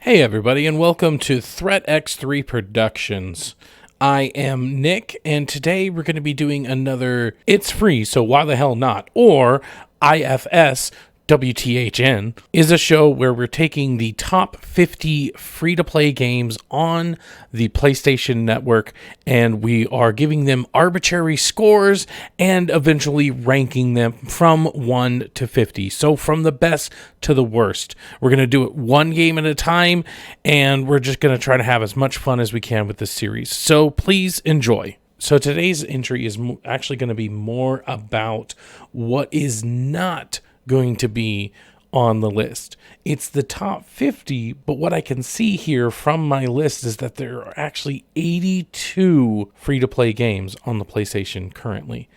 Hey everybody, and welcome to Threat X3 Productions. I am Nick, and today we're going to be doing another It's Free, so why the hell not? Or IFS WTHN is a show where we're taking the top 50 free-to-play games on the PlayStation Network, and we are giving them arbitrary scores and eventually ranking them from 1 to 50. So from the best to the worst. We're going to do it one game at a time, and we're just going to try to have as much fun as we can with this series. So please enjoy. So today's entry is actually going to be more about what is not going to be on the list. It's the top 50, but what I can see here from my list is that there are actually 82 free-to-play games on the PlayStation currently.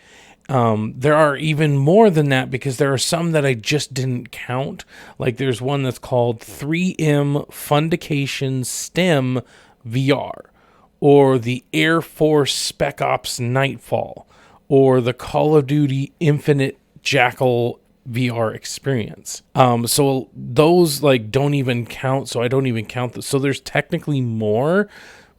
There are even more than that because there are some that I just didn't count. Like there's one that's called 3M Fundication STEM VR, or the Air Force Spec Ops Nightfall, or the Call of Duty Infinite Jackal VR experience. So those like don't even count. So I don't even count those. So there's technically more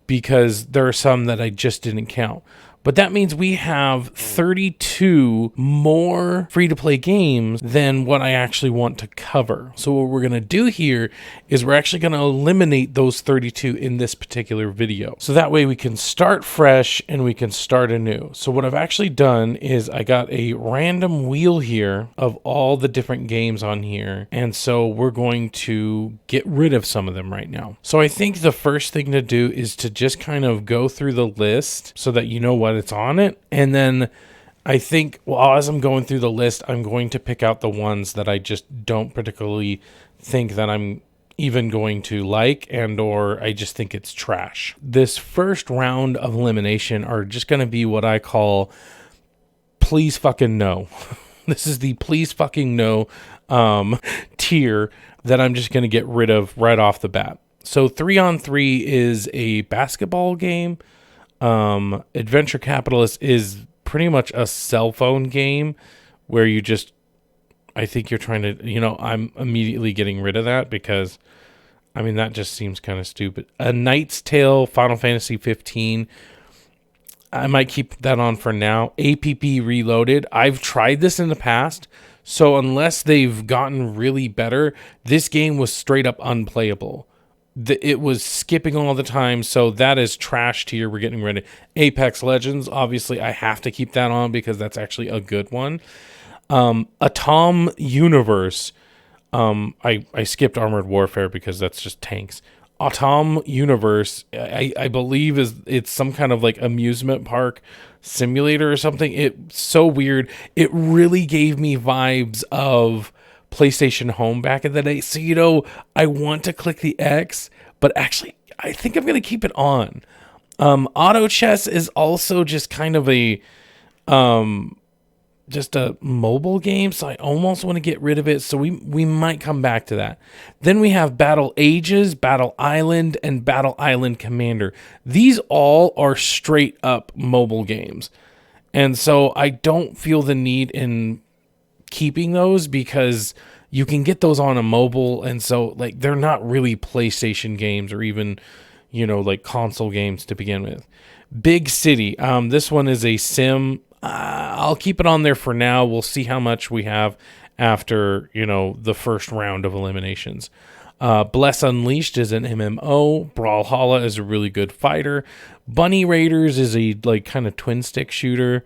because there are some that I just didn't count. But that means we have 32 more free-to-play games than what I actually want to cover. So what we're going to do here is we're actually going to eliminate those 32 in this particular video. So that way we can start fresh and we can start anew. So what I've actually done is I got a random wheel here of all the different games on here. And so we're going to get rid of some of them right now. So I think the first thing to do is to just kind of go through the list so that you know what it's on it. And then I think, well, as I'm going through the list, I'm going to pick out the ones that I just don't particularly think that I'm even going to like, and or I just think it's trash. This first round of elimination are just going to be what I call please fucking no. This is the please fucking no tier that I'm just going to get rid of right off the bat. So 3-on-3 is a basketball game. Adventure Capitalist is pretty much a cell phone game where you just, I think you're trying to, I'm immediately getting rid of that because, I mean, that just seems kind of stupid. A Knight's Tale, Final Fantasy 15. I might keep that on for now. APP Reloaded. I've tried this in the past, so unless they've gotten really better, this game was straight up unplayable. It was skipping all the time, so that is trash tier. We're getting rid of Apex Legends. Obviously, I have to keep that on because that's actually a good one. Atom Universe. I skipped Armored Warfare because that's just tanks. Atom Universe, I believe it's some kind of like amusement park simulator or something. It's so weird. It really gave me vibes of PlayStation Home back in the day. So, I want to click the X, but actually, I think I'm going to keep it on. Auto Chess is also just kind of just a mobile game, so I almost want to get rid of it. So we might come back to that. Then we have Battle Ages, Battle Island, and Battle Island Commander. These all are straight up mobile games. And so I don't feel the need in keeping those because you can get those on a mobile, and so like they're not really PlayStation games or even like console games to begin with. Big City, this one is a sim. I'll keep it on there for now. We'll see how much we have after the first round of eliminations. Bless Unleashed is an MMO. Brawlhalla is a really good fighter. Bunny Raiders is a like kind of twin stick shooter.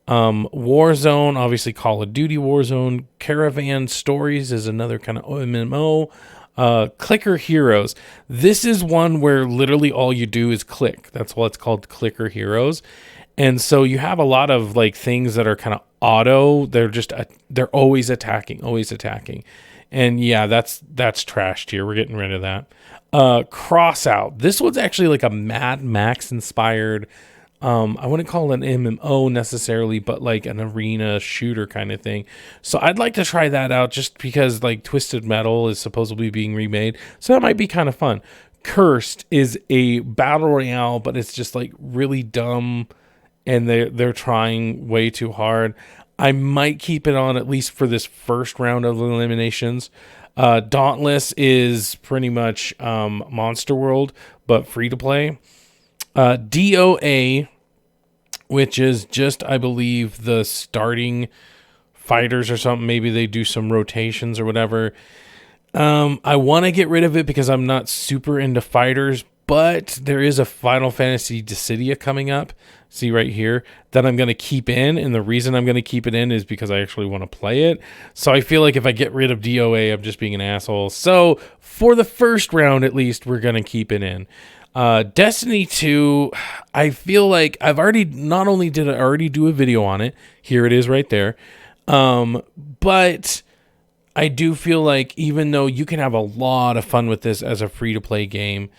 Warzone, obviously Call of Duty Warzone. Caravan Stories is another kind of MMO. Clicker Heroes. This is one where literally all you do is click. That's why it's called Clicker Heroes. And so you have a lot of like things that are kind of auto. They're always attacking. And yeah, that's trashed here. We're getting rid of that. Crossout. This one's actually like a Mad Max inspired. I wouldn't call it an MMO necessarily, but like an arena shooter kind of thing. So I'd like to try that out just because like Twisted Metal is supposedly being remade. So that might be kind of fun. Cursed is a battle royale, but it's just like really dumb and they're trying way too hard. I might keep it on at least for this first round of eliminations. Dauntless is pretty much Monster World, but free to play. DOA, which is just, I believe, the starting fighters or something. Maybe they do some rotations or whatever. I want to get rid of it because I'm not super into fighters, but there is a Final Fantasy Dissidia coming up. See right here, that I'm going to keep in. And the reason I'm going to keep it in is because I actually want to play it. So I feel like if I get rid of DOA, I'm just being an asshole. So for the first round, at least, we're going to keep it in. Destiny 2, I feel like I've already, not only did I already do a video on it, here it is right there. But I do feel like even though you can have a lot of fun with this as a free-to-play game,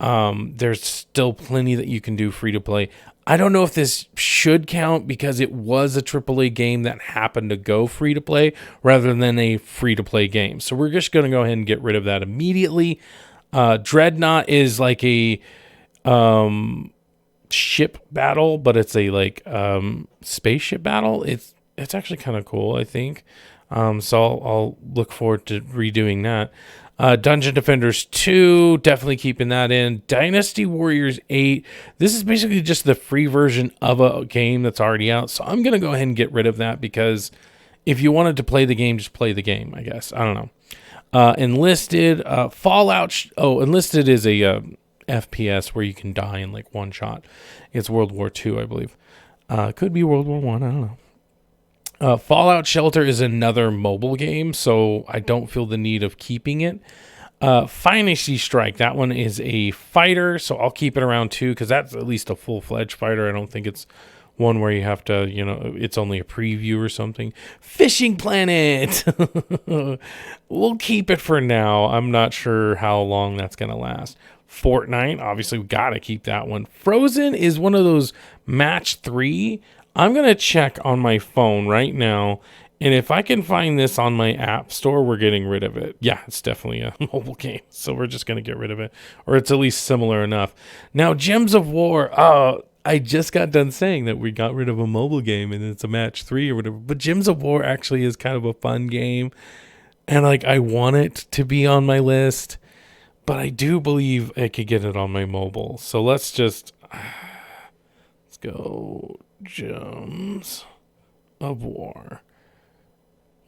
there's still plenty that you can do free-to-play. I don't know if this should count because it was a AAA game that happened to go free-to-play rather than a free-to-play game. So we're just going to go ahead and get rid of that immediately. Dreadnought is like a ship battle, but it's a like spaceship battle. It's actually kind of cool, I think. So I'll look forward to redoing that. Dungeon Defenders 2, definitely keeping that in. Dynasty Warriors 8, this is basically just the free version of a game that's already out. So I'm going to go ahead and get rid of that because if you wanted to play the game, just play the game, I guess. I don't know. Enlisted, Fallout. Enlisted is a FPS where you can die in like one shot. It's World War II, I believe. Could be World War I don't know. Fallout Shelter is another mobile game, so I don't feel the need of keeping it. Fantasy Strike, that one is a fighter, so I'll keep it around too, because that's at least a full-fledged fighter. I don't think it's one where you have to, it's only a preview or something. Fishing Planet! We'll keep it for now. I'm not sure how long that's going to last. Fortnite, obviously we got to keep that one. Frozen is one of those match 3. I'm going to check on my phone right now, and if I can find this on my app store, we're getting rid of it. Yeah, it's definitely a mobile game, so we're just going to get rid of it, or it's at least similar enough. Now, Gems of War, I just got done saying that we got rid of a mobile game, and it's a match 3 or whatever, but Gems of War actually is kind of a fun game, and like I want it to be on my list, but I do believe I could get it on my mobile, so let's go... Gems of War.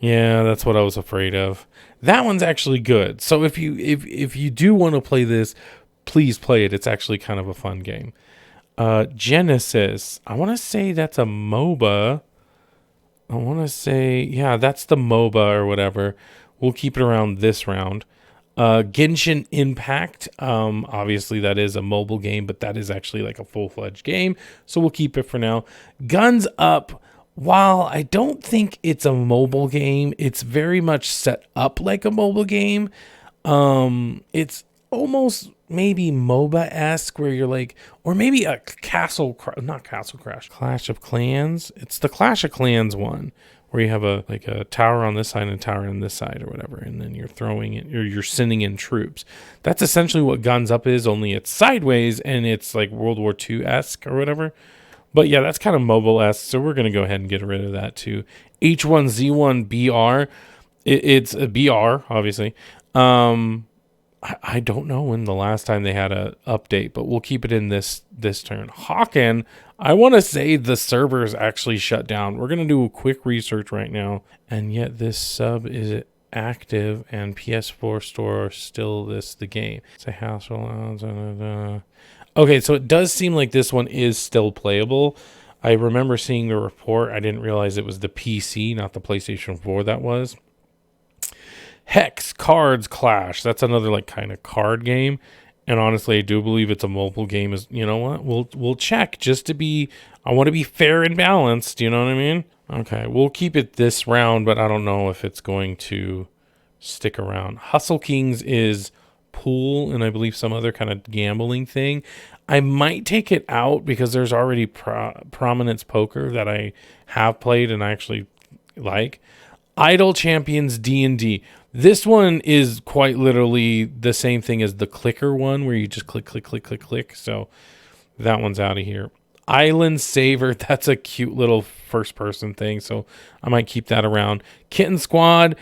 Yeah, that's what I was afraid of. That one's actually good. So if you do want to play this, please play it. It's actually kind of a fun game. Genesis. I want to say that's a MOBA. I want to say, yeah, that's the MOBA or whatever. We'll keep it around this round. Genshin Impact, obviously that is a mobile game, but that is actually like a full-fledged game, so we'll keep it for now. Guns Up, while I don't think it's a mobile game, it's very much set up like a mobile game. It's almost maybe MOBA-esque where you're like, or maybe a not Castle Crash, Clash of Clans. It's the Clash of Clans one, where you have a tower on this side and a tower on this side or whatever, and then you're throwing it, or you're sending in troops. That's essentially what Guns Up is, only it's sideways and it's like World War II-esque or whatever. But yeah, that's kind of mobile-esque, so we're going to go ahead and get rid of that too. H1Z1BR, it's a BR, obviously. I don't know when the last time they had a update, but we'll keep it in this turn. Hawken, I want to say the servers actually shut down. We're going to do a quick research right now, and yet this sub is active, and PS4 store still the game. It's a hassle. Okay, so it does seem like this one is still playable. I remember seeing the report. I didn't realize it was the PC, not the PlayStation 4 that was. Hex Cards Clash. That's another like kind of card game. And honestly, I do believe it's a mobile game. Is, you know what? We'll check just to be, I want to be fair and balanced. You know what I mean? Okay, we'll keep it this round, but I don't know if it's going to stick around. Hustle Kings is pool and I believe some other kind of gambling thing. I might take it out because there's already Prominence Poker that I have played and I actually like. Idle Champions D&D. This one is quite literally the same thing as the clicker one where you just click, click, click, click, click. So that one's out of here. Island Saver. That's a cute little first person thing. So I might keep that around. Kitten Squad.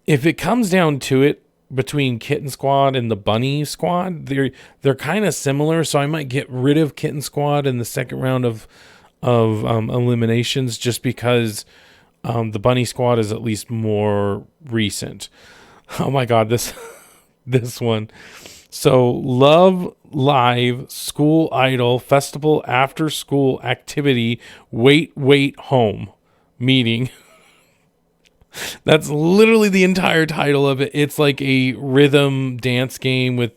if it comes down to it, between Kitten Squad and the Bunny Squad, they're kind of similar. So I might get rid of Kitten Squad in the second round of eliminations, just because the Bunny Squad is at least more recent. Oh my God, this this one. So Love Live School Idol Festival After School Activity Wait Home Meeting. That's literally the entire title of it. It's like a rhythm dance game with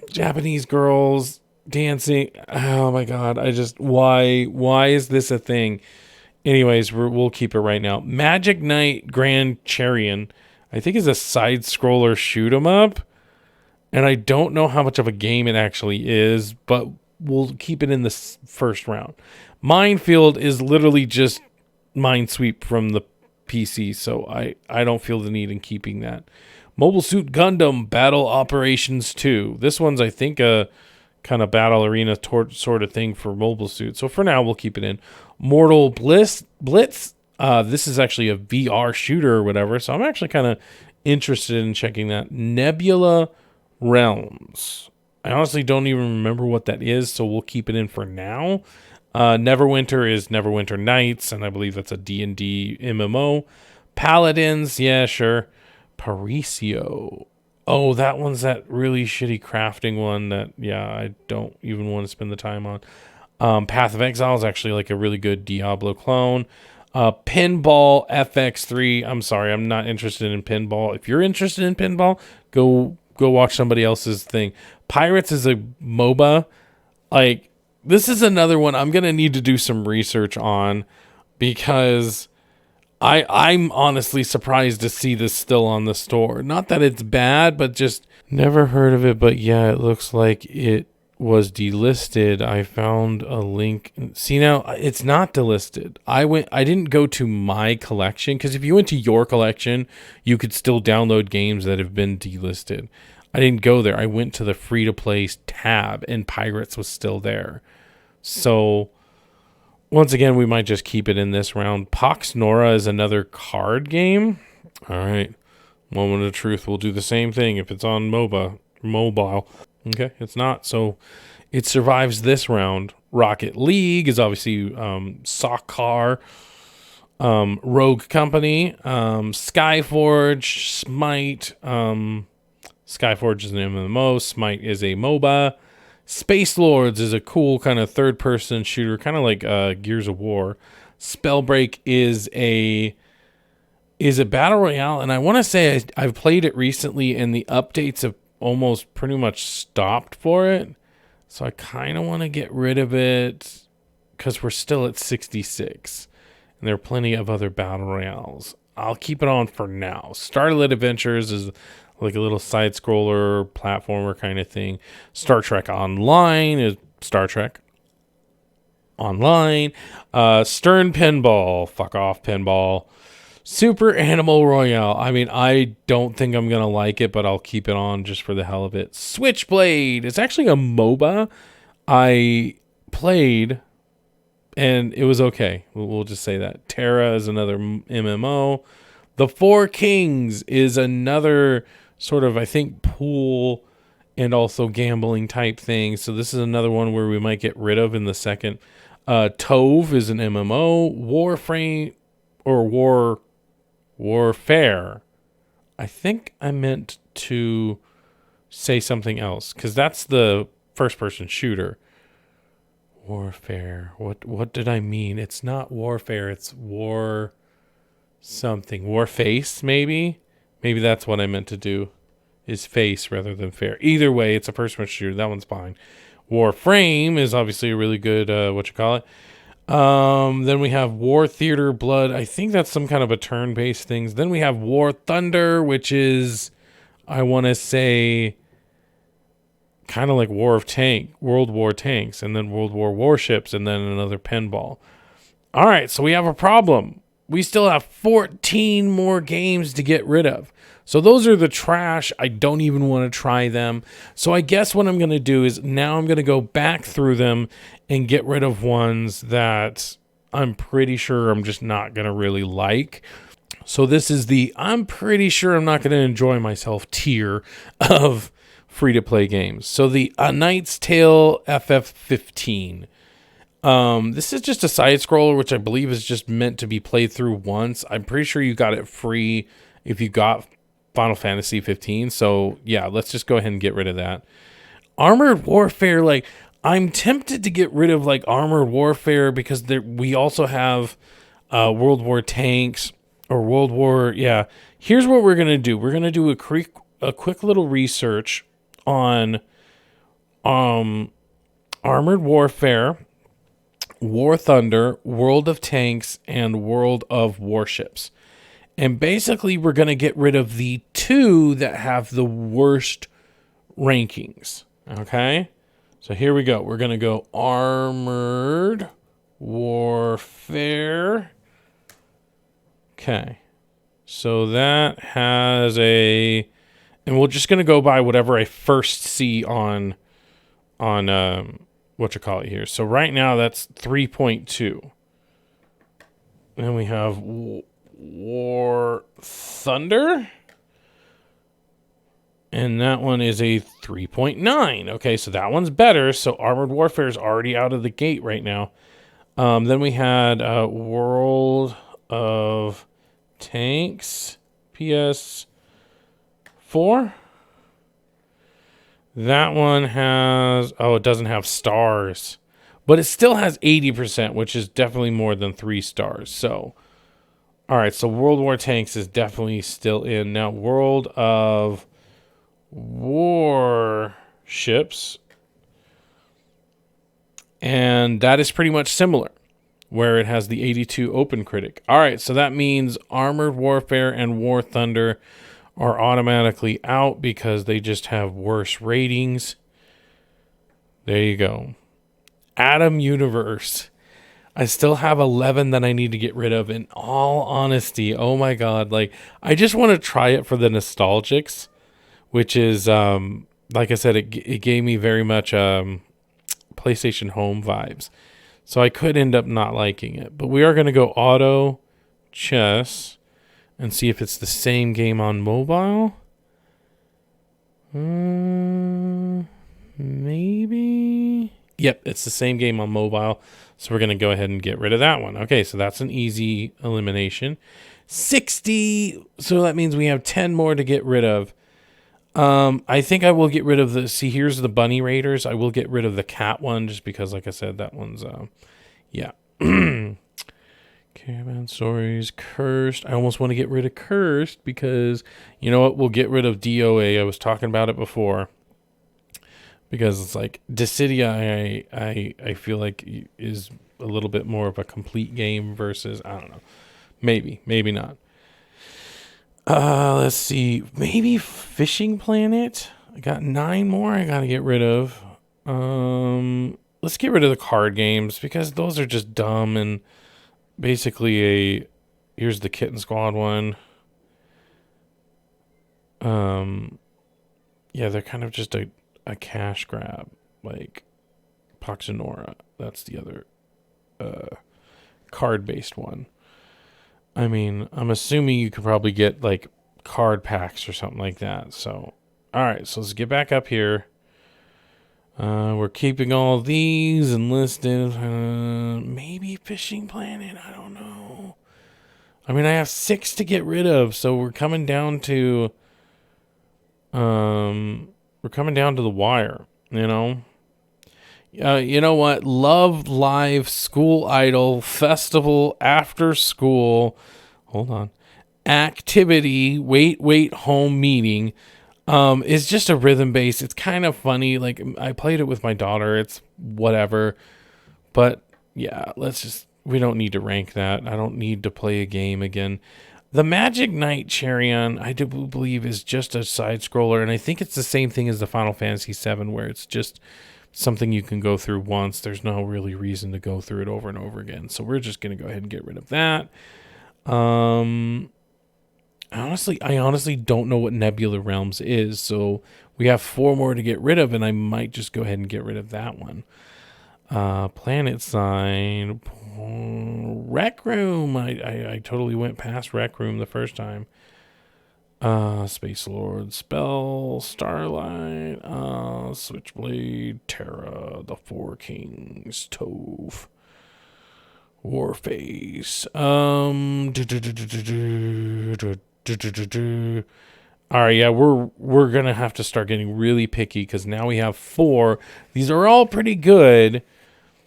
Japanese girls dancing. Oh my God. Why is this a thing? Anyways, we'll keep it right now. Magic Knight Grand Charion, I think, is a side scroller shoot 'em up. And I don't know how much of a game it actually is, but we'll keep it in the first round. Minefield is literally just Minesweep from the PC, so I don't feel the need in keeping that. Mobile Suit Gundam Battle Operations 2. This one's, I think, a kind of battle arena sort of thing for Mobile Suit. So for now, we'll keep it in. Mortal Blitz. This is actually a VR shooter or whatever, so I'm actually kind of interested in checking that. Nebula Realms. I honestly don't even remember what that is, so we'll keep it in for now. Neverwinter is Neverwinter Nights, and I believe that's a D&D MMO. Paladins, yeah, sure. Paricio. Oh, that one's that really shitty crafting one that, yeah, I don't even want to spend the time on. Path of Exile is actually like a really good Diablo clone. Pinball FX3. I'm sorry, I'm not interested in pinball. If you're interested in pinball, go watch somebody else's thing. Pirates is a MOBA. Like, this is another one I'm going to need to do some research on, because I'm honestly surprised to see this still on the store. Not that it's bad, but just never heard of it. But yeah, it looks like it was delisted. I found a link. See, now it's not delisted. I didn't go to my collection, because if you went to your collection, you could still download games that have been delisted. I didn't go there. I went to the free-to-play tab, and Pirates was still there. So, once again, we might just keep it in this round. Pox Nora is another card game. All right. Moment of truth. We'll do the same thing if it's on mobile. Okay, it's not. So, it survives this round. Rocket League is obviously Soccer. Rogue Company. Skyforge. Smite. Skyforge is an MMO. Smite is a MOBA. Space Lords is a cool kind of third-person shooter, kind of like Gears of War. Spellbreak is a battle royale, and I want to say I've played it recently, and the updates have almost pretty much stopped for it. So I kind of want to get rid of it, because we're still at 66, and there are plenty of other battle royales. I'll keep it on for now. Starlit Adventures is like a little side-scroller platformer kind of thing. Star Trek Online is Star Trek Online. Stern Pinball. Fuck off, Pinball. Super Animal Royale. I mean, I don't think I'm going to like it, but I'll keep it on just for the hell of it. Switchblade. It's actually a MOBA. I played, and it was okay. We'll just say that. Terra is another MMO. The Four Kings is another sort of, I think, pool and also gambling type thing. So this is another one where we might get rid of in the second. Tove is an MMO. Warframe or Warfare. I think I meant to say something else, because that's the first-person shooter. Warfare. What did I mean? It's not Warfare. It's War something. Warface, maybe? Maybe that's what I meant to do, is face rather than fair. Either way, it's a first-person shooter. That one's fine. Warframe is obviously a really good, then we have War Theater Blood. I think that's some kind of a turn-based thing. Then we have War Thunder, which is, I want to say, kind of like World War Tanks, and then World War Warships, and then another pinball. All right, so we have a problem. We still have 14 more games to get rid of. So those are the trash. I don't even want to try them. So I guess what I'm going to do is now I'm going to go back through them and get rid of ones that I'm pretty sure I'm just not going to really like. So this is the I'm pretty sure I'm not going to enjoy myself tier of free-to-play games. So the A Knight's Tale FF15. This is just a side scroller, which I believe is just meant to be played through once. I'm pretty sure you got it free if you got Final Fantasy 15. So yeah, let's just go ahead and get rid of that. Armored Warfare, like I'm tempted to get rid of like Armored Warfare because we also have World War Tanks or World War. Yeah, here's what we're gonna do. We're gonna do a quick little research on Armored Warfare, War Thunder, World of Tanks, and World of Warships. And basically, we're going to get rid of the two that have the worst rankings. Okay? So here we go. We're going to go Armored Warfare. Okay. So that has a... And we're just going to go by whatever I first see on what you call it here. So right now that's 3.2. Then we have War Thunder. And that one is a 3.9. Okay, so that one's better. So Armored Warfare is already out of the gate right now. Then we had World of Tanks, PS4. That one has... Oh, it doesn't have stars. But it still has 80%, which is definitely more than 3 stars. So, all right. So World War Tanks is definitely still in. Now, World of Warships. And that is pretty much similar, where it has the 82 Open Critic. All right. So that means Armored Warfare and War Thunder are automatically out because they just have worse ratings. There you go. Atom Universe. I still have 11 that I need to get rid of. In all honesty, oh my god, like I just want to try it for the nostalgics, which is like I said, it gave me very much PlayStation Home vibes. So I could end up not liking it. But we are going to go auto chess and see if it's the same game on mobile. Maybe. Yep, it's the same game on mobile. So we're going to go ahead and get rid of that one. Okay, so that's an easy elimination. 60. So that means we have 10 more to get rid of. I think I will get rid of the... See, here's the Bunny Raiders. I will get rid of the cat one just because, like I said, that one's... yeah. Caravan Stories, Cursed. I almost want to get rid of Cursed because, you know what? We'll get rid of DOA. I was talking about it before. Because it's like Dissidia, I feel like is a little bit more of a complete game versus, I don't know. Maybe not. Let's see. Maybe Fishing Planet. I got 9 more I got to get rid of. Let's get rid of the card games because those are just dumb and basically here's the Kitten Squad one. Yeah, they're kind of just a cash grab, like Poxonora. That's the other card-based one. I mean, I'm assuming you could probably get like card packs or something like that. So, all right, so let's get back up here. We're keeping all these and listed. Maybe Fishing Planet. I don't know. I mean, I have 6 to get rid of, so we're coming down to the wire. You know. You know what? Love Live, School Idol, Festival, After School. Hold on. Activity, Wait, Home Meeting. It's just a rhythm base. It's kind of funny. Like I played it with my daughter. It's whatever. But yeah, we don't need to rank that. I don't need to play a game again. The Magic Knight Charion, I do believe, is just a side scroller. And I think it's the same thing as the Final Fantasy VII, where it's just something you can go through once. There's no really reason to go through it over and over again. So we're just going to go ahead and get rid of that. I honestly don't know what Nebula Realms is, so we have 4 more to get rid of, and I might just go ahead and get rid of that one. Planet sign. Rec room. I totally went past rec room the first time. Space Lord, Spell, Starlight, Switchblade, Terra, the Four Kings, Tove, Warface. All right, yeah, we're gonna have to start getting really picky because now we have 4. These are all pretty good,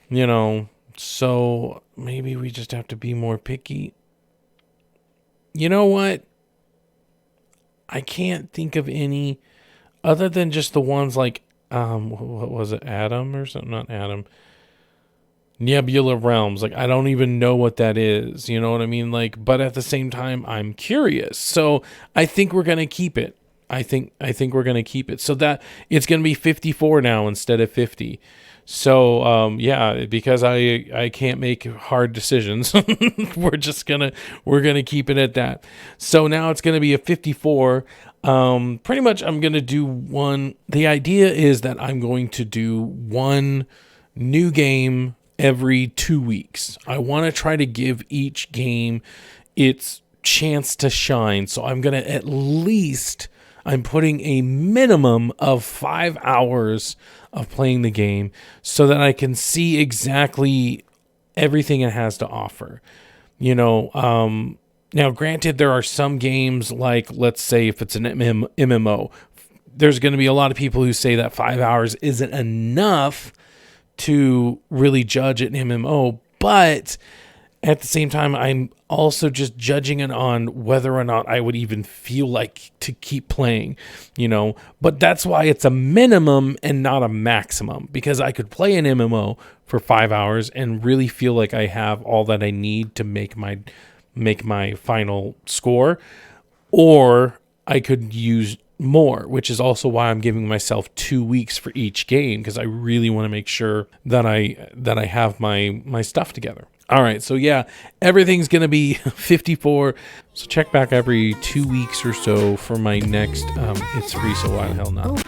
you know. So maybe we just have to be more picky. You know what? I can't think of any other than just the ones like what was it, Adam or something? Not Adam. Nebula Realms. Like I don't even know what that is. You know what I mean? Like, but at the same time, I'm curious. So I think we're gonna keep it. I think we're gonna keep it. So that it's gonna be 54 now instead of 50. So yeah, because I can't make hard decisions, we're gonna keep it at that. So now it's gonna be a 54. Pretty much I'm gonna do one. The idea is that I'm going to do one new game every 2 weeks. I want to try to give each game its chance to shine. So I'm gonna I'm putting a minimum of 5 hours of playing the game so that I can see exactly everything it has to offer. You know, now granted, there are some games like, let's say if it's an MMO, there's going to be a lot of people who say that 5 hours isn't enough to really judge an MMO, but at the same time, I'm also just judging it on whether or not I would even feel like to keep playing, you know. But that's why it's a minimum and not a maximum, because I could play an MMO for 5 hours and really feel like I have all that I need to make my final score, or I could use more, which is also why I'm giving myself 2 weeks for each game, because I really want to make sure that I have my stuff together. All right, so yeah, everything's going to be 54. So check back every 2 weeks or so for my next It's Free, So Why the Hell Not.